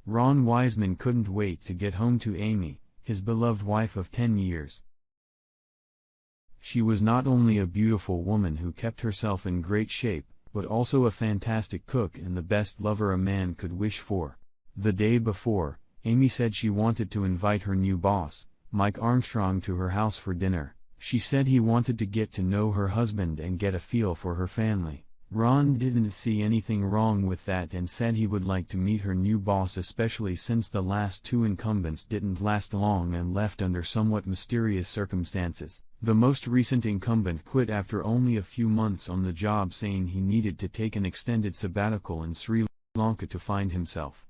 Ron Wiseman couldn't wait to get home to Amy, his beloved wife of 10 years. She was not only a beautiful woman who kept herself in great shape, but also a fantastic cook and the best lover a man could wish for. The day before, Amy said she wanted to invite her new boss, Mike Armstrong, to her house for dinner. She said he wanted to get to know her husband and get a feel for her family. Ron didn't see anything wrong with that and said he would like to meet her new boss, especially since the last two incumbents didn't last long and left under somewhat mysterious circumstances. The most recent incumbent quit after only a few months on the job, saying he needed to take an extended sabbatical in Sri Lanka to find himself.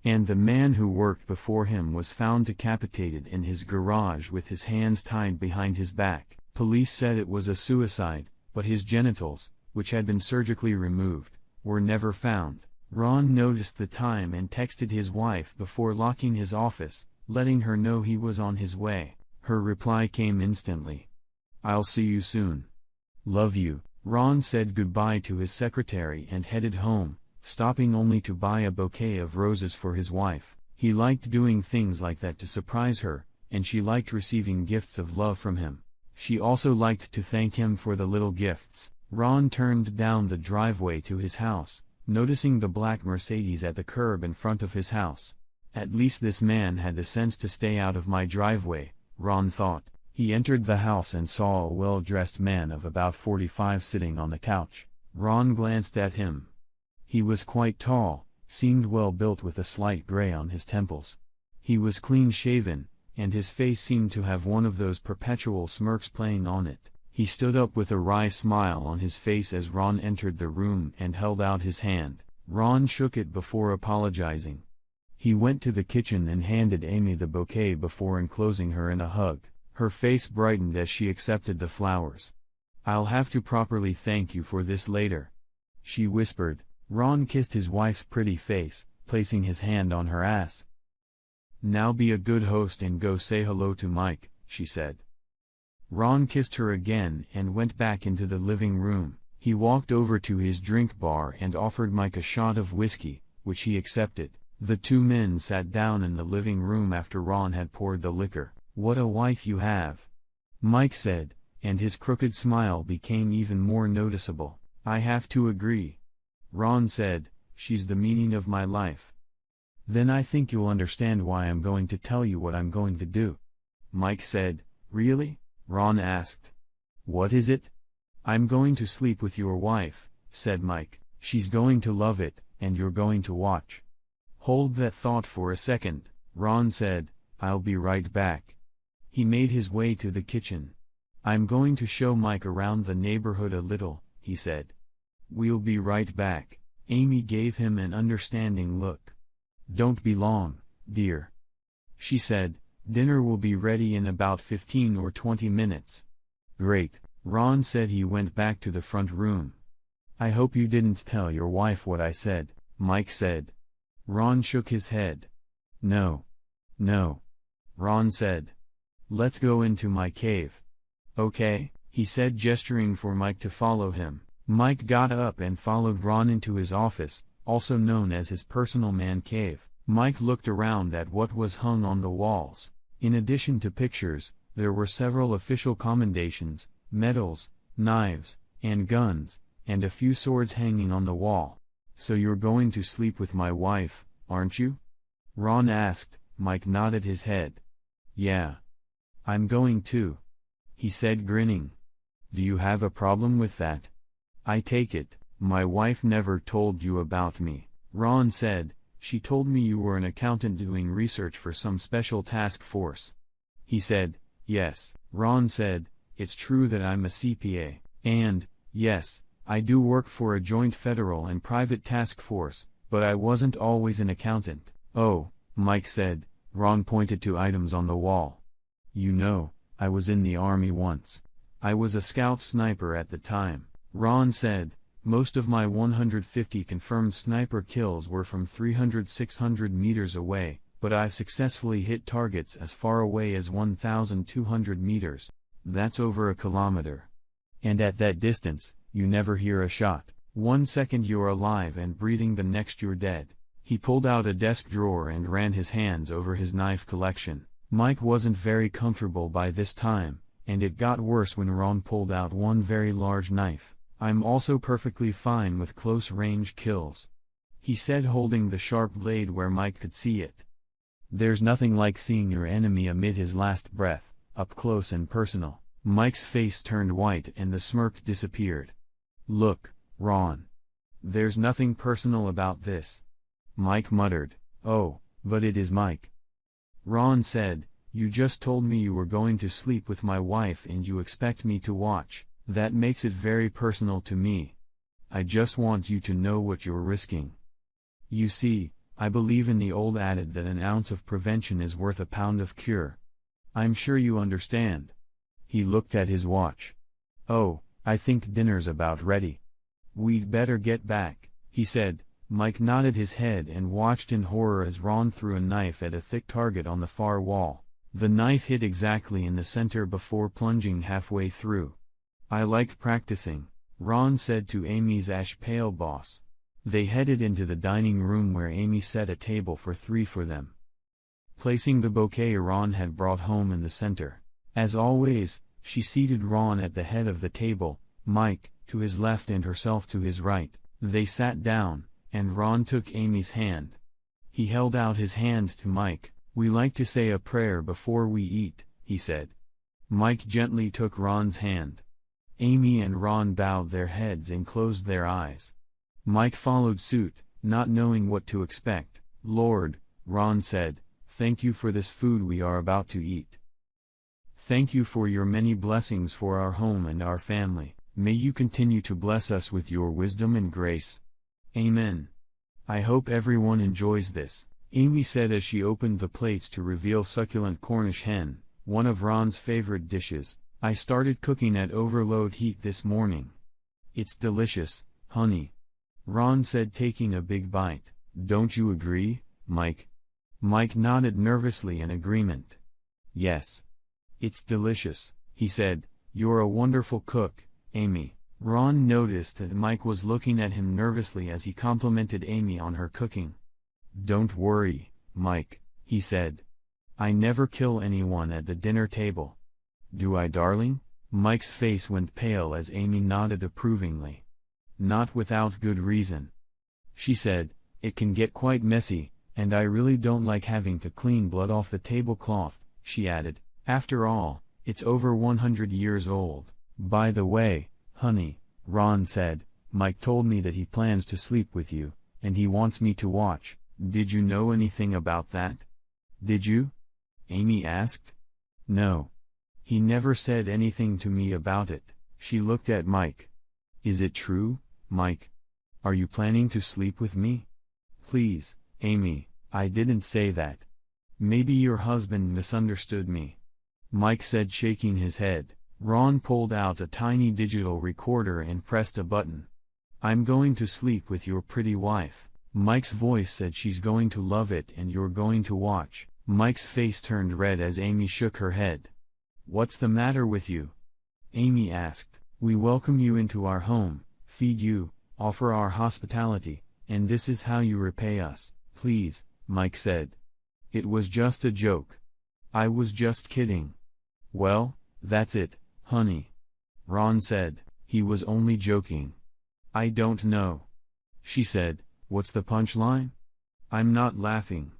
And the man who worked before him was found decapitated in his garage with his hands tied behind his back. Police said it was a suicide, but his genitals, which had been surgically removed, were never found. Ron noticed the time and texted his wife before locking his office, letting her know he was on his way. Her reply came instantly. "I'll see you soon. Love you." Ron said goodbye to his secretary and headed home, stopping only to buy a bouquet of roses for his wife. He liked doing things like that to surprise her, and she liked receiving gifts of love from him. She also liked to thank him for the little gifts. Ron turned down the driveway to his house, noticing the black Mercedes at the curb in front of his house. "At least this man had the sense to stay out of my driveway," Ron thought. He entered the house and saw a well-dressed man of about 45 sitting on the couch. Ron glanced at him. He was quite tall, seemed well built with a slight gray on his temples. He was clean-shaven, and his face seemed to have one of those perpetual smirks playing on it. He stood up with a wry smile on his face as Ron entered the room and held out his hand. Ron shook it before apologizing. He went to the kitchen and handed Amy the bouquet before enclosing her in a hug. Her face brightened as she accepted the flowers. "I'll have to properly thank you for this later," she whispered. Ron kissed his wife's pretty face, placing his hand on her ass. "Now be a good host and go say hello to Mike," she said. Ron kissed her again and went back into the living room. He walked over to his drink bar and offered Mike a shot of whiskey, which he accepted. The two men sat down in the living room after Ron had poured the liquor. "What a wife you have," Mike said, and his crooked smile became even more noticeable. "I have to agree," Ron said. "She's the meaning of my life." "Then I think you'll understand why I'm going to tell you what I'm going to do," Mike said. "Really?" Ron asked. "What is it?" "I'm going to sleep with your wife," said Mike. "She's going to love it, and you're going to watch." "Hold that thought for a second," Ron said. "I'll be right back." He made his way to the kitchen. "I'm going to show Mike around the neighborhood a little," he said. "We'll be right back." Amy gave him an understanding look. "Don't be long, dear," she said. "Dinner will be ready in about 15 or 20 minutes. "Great," Ron said. He went back to the front room. "I hope you didn't tell your wife what I said," Mike said. Ron shook his head. No, Ron said. "Let's go into my cave." "Okay," he said, gesturing for Mike to follow him. Mike got up and followed Ron into his office, also known as his personal man cave. Mike looked around at what was hung on the walls. In addition to pictures, there were several official commendations, medals, knives, and guns, and a few swords hanging on the wall. "So you're going to sleep with my wife, aren't you?" Ron asked. Mike nodded his head. "Yeah. I'm going to," he said, grinning. "Do you have a problem with that?" "I take it, my wife never told you about me," Ron said. "She told me you were an accountant doing research for some special task force." He said. "Yes," Ron said, "it's true that I'm a CPA, and, yes, I do work for a joint federal and private task force, but I wasn't always an accountant." "Oh," Mike said. Ron pointed to items on the wall. "You know, I was in the army once. I was a scout sniper at the time," Ron said. "Most of my 150 confirmed sniper kills were from 300-600 meters away, but I've successfully hit targets as far away as 1,200 meters. That's over a kilometer. And at that distance, you never hear a shot. 1 second you're alive and breathing, the next you're dead." He pulled out a desk drawer and ran his hands over his knife collection. Mike wasn't very comfortable by this time, and it got worse when Ron pulled out one very large knife. "I'm also perfectly fine with close-range kills," he said, holding the sharp blade where Mike could see it. "There's nothing like seeing your enemy amid his last breath, up close and personal." Mike's face turned white and the smirk disappeared. "Look, Ron. There's nothing personal about this," Mike muttered. "Oh, but it is, Mike." Ron said, "You just told me you were going to sleep with my wife and you expect me to watch. That makes it very personal to me. I just want you to know what you're risking. You see, I believe in the old adage that an ounce of prevention is worth a pound of cure. I'm sure you understand." He looked at his watch. "Oh, I think dinner's about ready. We'd better get back," he said. Mike nodded his head and watched in horror as Ron threw a knife at a thick target on the far wall. The knife hit exactly in the center before plunging halfway through. "I like practicing," Ron said to Amy's ash-pale boss. They headed into the dining room where Amy set a table for three for them, placing the bouquet Ron had brought home in the center. As always, she seated Ron at the head of the table, Mike to his left and herself to his right. They sat down, and Ron took Amy's hand. He held out his hand to Mike. "We like to say a prayer before we eat," he said. Mike gently took Ron's hand. Amy and Ron bowed their heads and closed their eyes. Mike followed suit, not knowing what to expect. "Lord," Ron said, "thank you for this food we are about to eat. Thank you for your many blessings for our home and our family. May you continue to bless us with your wisdom and grace. Amen. I hope everyone enjoys this," Amy said as she opened the plates to reveal succulent Cornish hen, one of Ron's favorite dishes. "I started cooking at overload heat this morning. It's delicious, honey," Ron said, taking a big bite. "Don't you agree, Mike?" Mike nodded nervously in agreement. "Yes. It's delicious," he said. "You're a wonderful cook, Amy." Ron noticed that Mike was looking at him nervously as he complimented Amy on her cooking. "Don't worry, Mike," he said. "I never kill anyone at the dinner table. Do I, darling?" Mike's face went pale as Amy nodded approvingly. "Not without good reason," she said. "It can get quite messy, and I really don't like having to clean blood off the tablecloth," she added. "After all, it's over 100 years old." "By the way, honey," Ron said, "Mike told me that he plans to sleep with you, and he wants me to watch. Did you know anything about that?" "Did you?" Amy asked. "No. He never said anything to me about it." She looked at Mike. "Is it true, Mike? Are you planning to sleep with me?" "Please, Amy, I didn't say that. Maybe your husband misunderstood me," Mike said, shaking his head. Ron pulled out a tiny digital recorder and pressed a button. "I'm going to sleep with your pretty wife." Mike's voice said, "She's going to love it and you're going to watch." Mike's face turned red as Amy shook her head. "What's the matter with you?" Amy asked. "We welcome you into our home, feed you, offer our hospitality, and this is how you repay us." "Please," Mike said. "It was just a joke. I was just kidding." "Well, that's it, honey," Ron said. "He was only joking." "I don't know," she said. "What's the punchline?" "I'm not laughing."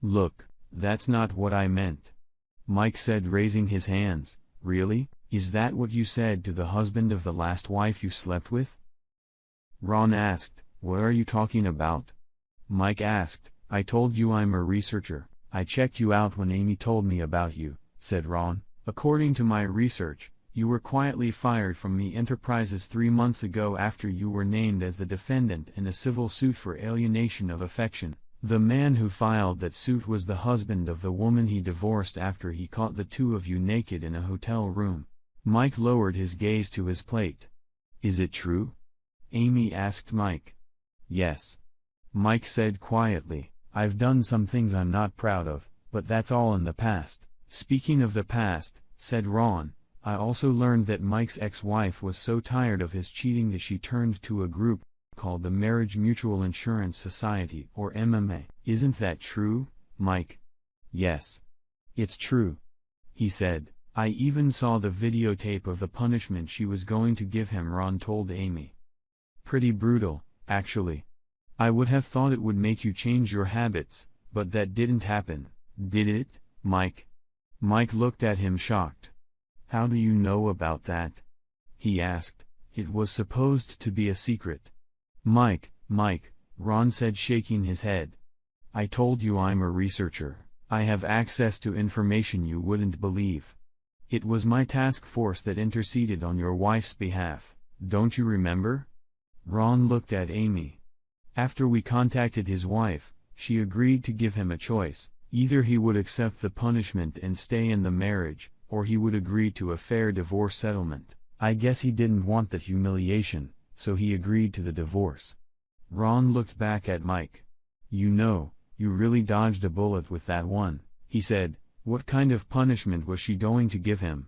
"Look, that's not what I meant," Mike said, raising his hands. "Really? Is that what you said to the husband of the last wife you slept with?" Ron asked. "What are you talking about?" Mike asked. "I told you I'm a researcher. I checked you out when Amy told me about you," said Ron. "According to my research, you were quietly fired from Me Enterprises 3 months ago after you were named as the defendant in a civil suit for alienation of affection. The man who filed that suit was the husband of the woman he divorced after he caught the two of you naked in a hotel room." Mike lowered his gaze to his plate. "Is it true?" Amy asked Mike. "Yes," Mike said quietly. "I've done some things I'm not proud of, but that's all in the past." "Speaking of the past," said Ron, "I also learned that Mike's ex-wife was so tired of his cheating that she turned to a group called the Marriage Mutual Insurance Society, or MMA. Isn't that true, Mike? Yes. It's true. He said. I even saw the videotape of the punishment she was going to give him, Ron told Amy. Pretty brutal, actually. I would have thought it would make you change your habits, but that didn't happen, did it, Mike? Mike looked at him shocked. How do you know about that? He asked. It was supposed to be a secret. Mike, Ron said, shaking his head. I told you I'm a researcher. I have access to information you wouldn't believe. It was my task force that interceded on your wife's behalf, don't you remember? Ron looked at Amy. After we contacted his wife, she agreed to give him a choice. Either he would accept the punishment and stay in the marriage, or he would agree to a fair divorce settlement. I guess he didn't want the humiliation, so he agreed to the divorce. Ron looked back at Mike. You know, you really dodged a bullet with that one, he said. What kind of punishment was she going to give him?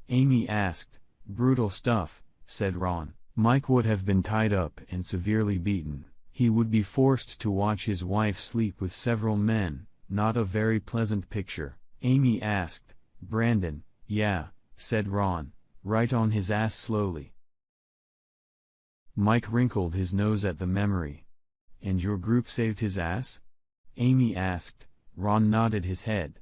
Amy asked. Brutal stuff, said Ron. Mike would have been tied up and severely beaten. He would be forced to watch his wife sleep with several men, not a very pleasant picture. Amy asked. Brandon, yeah, said Ron, right on his ass slowly. Mike wrinkled his nose at the memory. And your group saved his ass? Amy asked. Ron nodded his head.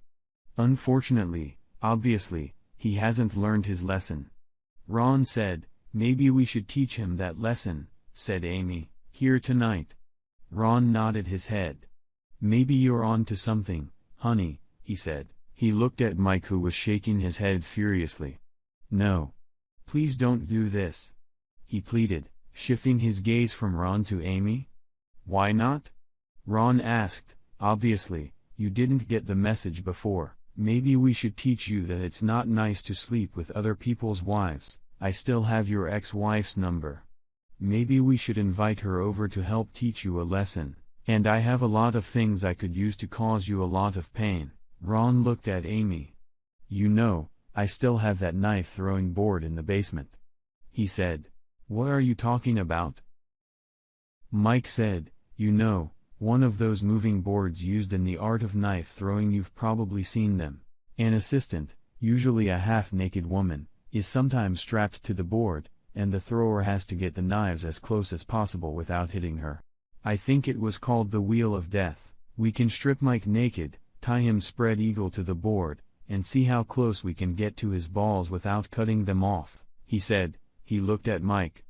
Unfortunately, obviously, he hasn't learned his lesson. Ron said. Maybe we should teach him that lesson, said Amy, here tonight. Ron nodded his head. Maybe you're on to something, honey, he said. He looked at Mike, who was shaking his head furiously. No. Please don't do this, he pleaded, shifting his gaze from Ron to Amy. Why not? Ron asked. Obviously, you didn't get the message before. Maybe we should teach you that it's not nice to sleep with other people's wives. I still have your ex-wife's number. Maybe we should invite her over to help teach you a lesson. And I have a lot of things I could use to cause you a lot of pain. Ron looked at Amy. You know, I still have that knife-throwing board in the basement, he said. What are you talking about? Mike said. You know, one of those moving boards used in the art of knife-throwing. You've probably seen them. An assistant, usually a half-naked woman, is sometimes strapped to the board, and the thrower has to get the knives as close as possible without hitting her. I think it was called the Wheel of Death. We can strip Mike naked, tie him spread eagle to the board, and see how close we can get to his balls without cutting them off, he said. He looked at Mike.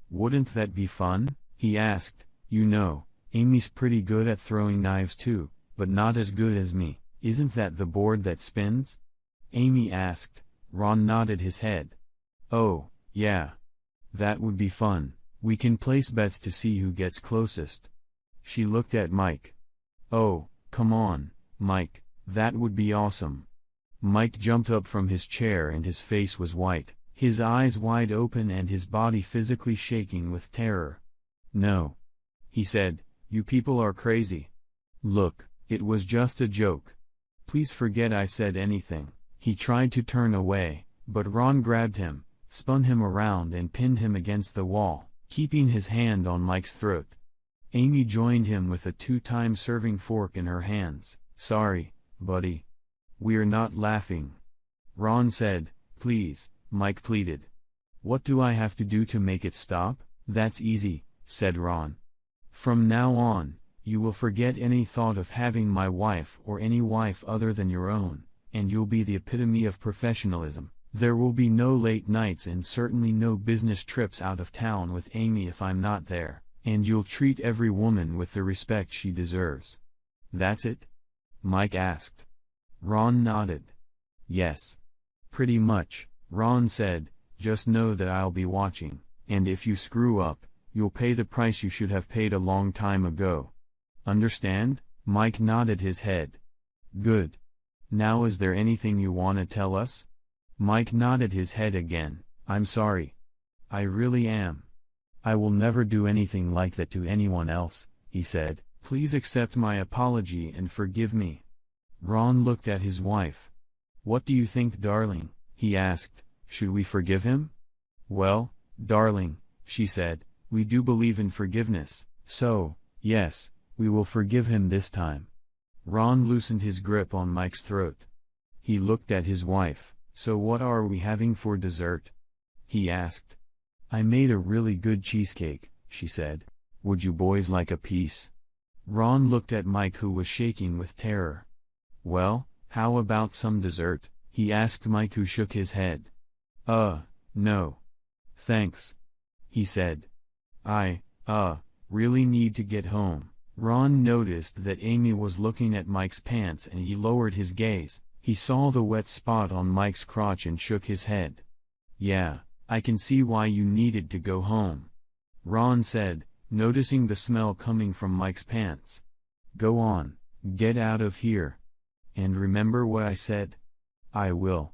Wouldn't that be fun? He asked. You know, Amy's pretty good at throwing knives too, but not as good as me. Isn't that the board that spins? Amy asked. Ron nodded his head. Oh, yeah. That would be fun. We can place bets to see who gets closest. She looked at Mike. Oh, come on, Mike, that would be awesome. Mike jumped up from his chair and his face was white, his eyes wide open and his body physically shaking with terror. No, he said, you people are crazy. Look, it was just a joke. Please forget I said anything. He tried to turn away, but Ron grabbed him, spun him around and pinned him against the wall, keeping his hand on Mike's throat. Amy joined him with a 2-time serving fork in her hands. Sorry, buddy. We're not laughing. Ron said. Please, Mike pleaded. What do I have to do to make it stop? That's easy, said Ron. From now on, you will forget any thought of having my wife or any wife other than your own, and you'll be the epitome of professionalism. There will be no late nights and certainly no business trips out of town with Amy if I'm not there, and you'll treat every woman with the respect she deserves. That's it? Mike asked. Ron nodded. Yes. Pretty much, Ron said. Just know that I'll be watching, and if you screw up, you'll pay the price you should have paid a long time ago. Understand? Mike nodded his head. Good. Now is there anything you want to tell us? Mike nodded his head again. I'm sorry. I really am. I will never do anything like that to anyone else, he said. Please accept my apology and forgive me. Ron looked at his wife. What do you think, darling? He asked. Should we forgive him? Well, darling, she said, we do believe in forgiveness, so, yes, we will forgive him this time. Ron loosened his grip on Mike's throat. He looked at his wife. So what are we having for dessert? He asked. I made a really good cheesecake, she said. Would you boys like a piece? Ron looked at Mike, who was shaking with terror. Well, how about some dessert? He asked Mike, who shook his head. No. Thanks. He said. I really need to get home. Ron noticed that Amy was looking at Mike's pants and he lowered his gaze. He saw the wet spot on Mike's crotch and shook his head. Yeah, I can see why you needed to go home, Ron said, noticing the smell coming from Mike's pants. Go on, get out of here. And remember what I said? I will,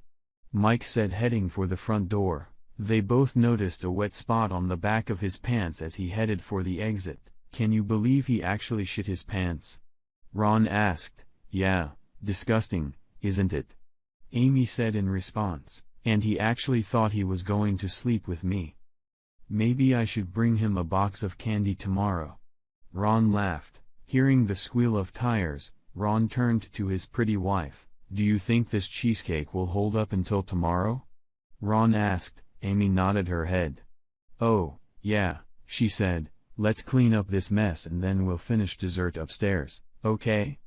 Mike said, heading for the front door. They both noticed a wet spot on the back of his pants as he headed for the exit. Can you believe he actually shit his pants? Ron asked. Yeah, disgusting, isn't it? Amy said in response, and he actually thought he was going to sleep with me. Maybe I should bring him a box of candy tomorrow. Ron laughed. Hearing the squeal of tires, Ron turned to his pretty wife. Do you think this cheesecake will hold up until tomorrow? Ron asked. Amy nodded her head. Oh, yeah, she said, let's clean up this mess and then we'll finish dessert upstairs, okay?